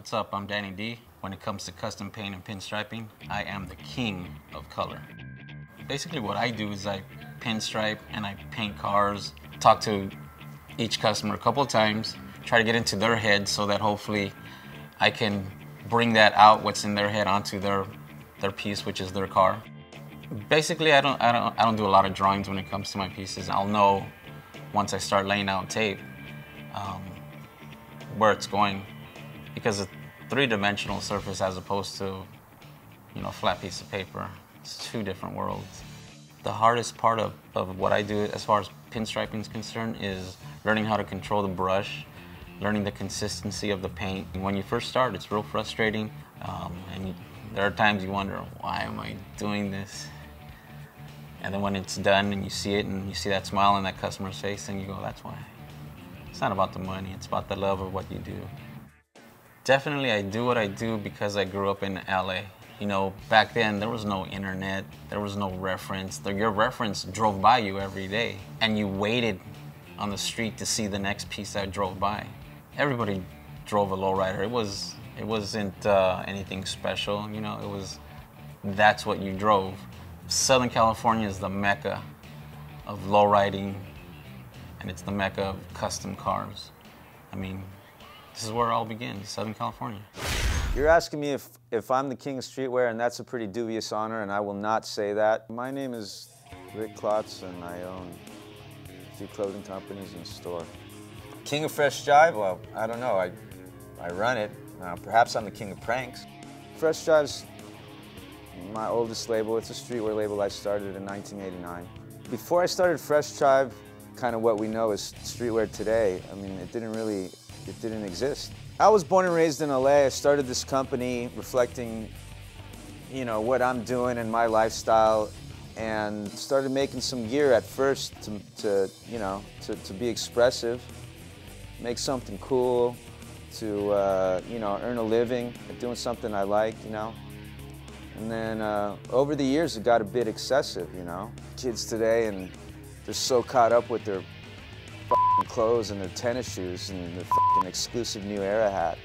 What's up? I'm Danny D. When it comes to custom paint and pinstriping, I am the king of color. Basically what I do is I pinstripe and I paint cars, talk to each customer a couple of times, try to get into their head so that hopefully I can bring that out, what's in their head, onto their piece, which is their car. Basically, I don't do a lot of drawings when it comes to my pieces. I'll know once I start laying out tape where it's going, because a three-dimensional surface as opposed to, a flat piece of paper, it's two different worlds. The hardest part of what I do as far as pinstriping is concerned is learning how to control the brush, learning the consistency of the paint. When you first start, it's real frustrating, and there are times you wonder, why am I doing this? And then when it's done and you see it and you see that smile on that customer's face, and you go, that's why. It's not about the money, it's about the love of what you do. Definitely I do what I do because I grew up in LA. Back then there was no internet, there was no reference. Your reference drove by you every day, and you waited on the street to see the next piece that drove by. Everybody drove a lowrider. It wasn't anything special, that's what you drove. Southern California is the mecca of lowriding, and it's the mecca of custom cars. This is where it all begins, Southern California. You're asking me if I'm the king of streetwear, and that's a pretty dubious honor, and I will not say that. My name is Rick Klotz, and I own a few clothing companies and a store. King of Fresh Jive? Well, I don't know. I run it. Perhaps I'm the king of pranks. Fresh Jive's my oldest label. It's a streetwear label I started in 1989. Before I started Fresh Jive, kind of what we know as streetwear today, it didn't exist. I was born and raised in LA. I started this company reflecting, what I'm doing and my lifestyle, and started making some gear at first to be expressive, make something cool, to earn a living, doing something I like, And then over the years, it got a bit excessive, Kids today, and they're so caught up with their clothes and their tennis shoes and their exclusive New Era hat,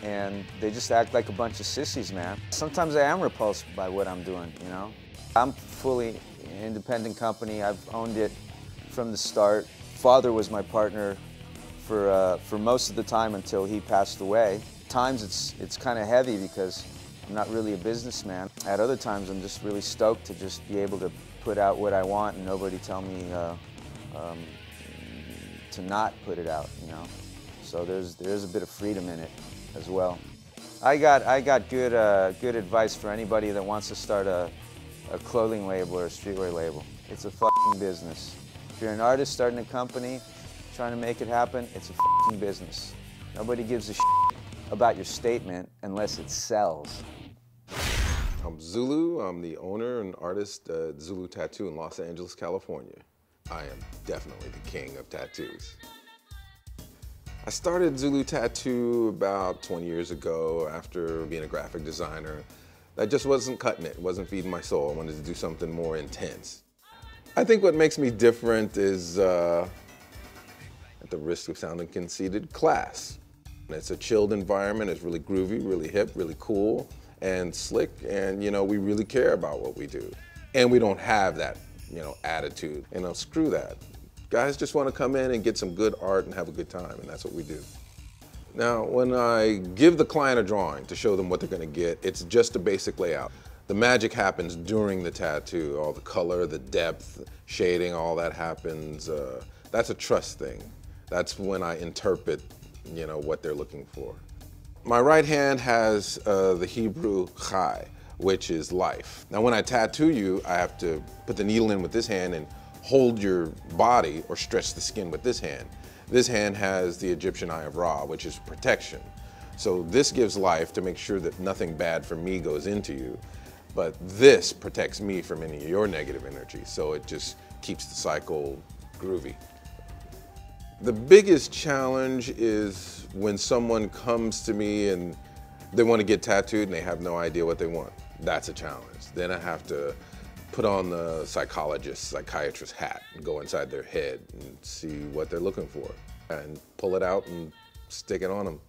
and they just act like a bunch of sissies, man. Sometimes I am repulsed by what I'm doing, I'm fully independent company. I've owned it from the start. Father was my partner for most of the time until he passed away. At times it's kind of heavy because I'm not really a businessman. At other times I'm just really stoked to just be able to put out what I want and nobody tell me to not put it out, So there's a bit of freedom in it as well. I got good advice for anybody that wants to start a clothing label or a streetwear label. It's a fucking business. If you're an artist starting a company, trying to make it happen, it's a fucking business. Nobody gives a shit about your statement unless it sells. I'm Zulu. I'm the owner and artist at Zulu Tattoo in Los Angeles, California. I am definitely the king of tattoos. I started Zulu Tattoo about 20 years ago after being a graphic designer. That just wasn't cutting it, wasn't feeding my soul. I wanted to do something more intense. I think what makes me different is, at the risk of sounding conceited, class. It's a chilled environment, it's really groovy, really hip, really cool, and slick, and we really care about what we do. And we don't have that attitude. Screw that. Guys just want to come in and get some good art and have a good time, and that's what we do. Now, when I give the client a drawing to show them what they're going to get, it's just a basic layout. The magic happens during the tattoo. All the color, the depth, shading, all that happens. That's a trust thing. That's when I interpret, what they're looking for. My right hand has the Hebrew chai, which is life. Now when I tattoo you, I have to put the needle in with this hand and hold your body or stretch the skin with this hand. This hand has the Egyptian Eye of Ra, which is protection. So this gives life to make sure that nothing bad for me goes into you, but this protects me from any of your negative energy, so it just keeps the cycle groovy. The biggest challenge is when someone comes to me and they want to get tattooed and they have no idea what they want. That's a challenge. Then I have to put on the psychiatrist hat and go inside their head and see what they're looking for and pull it out and stick it on them.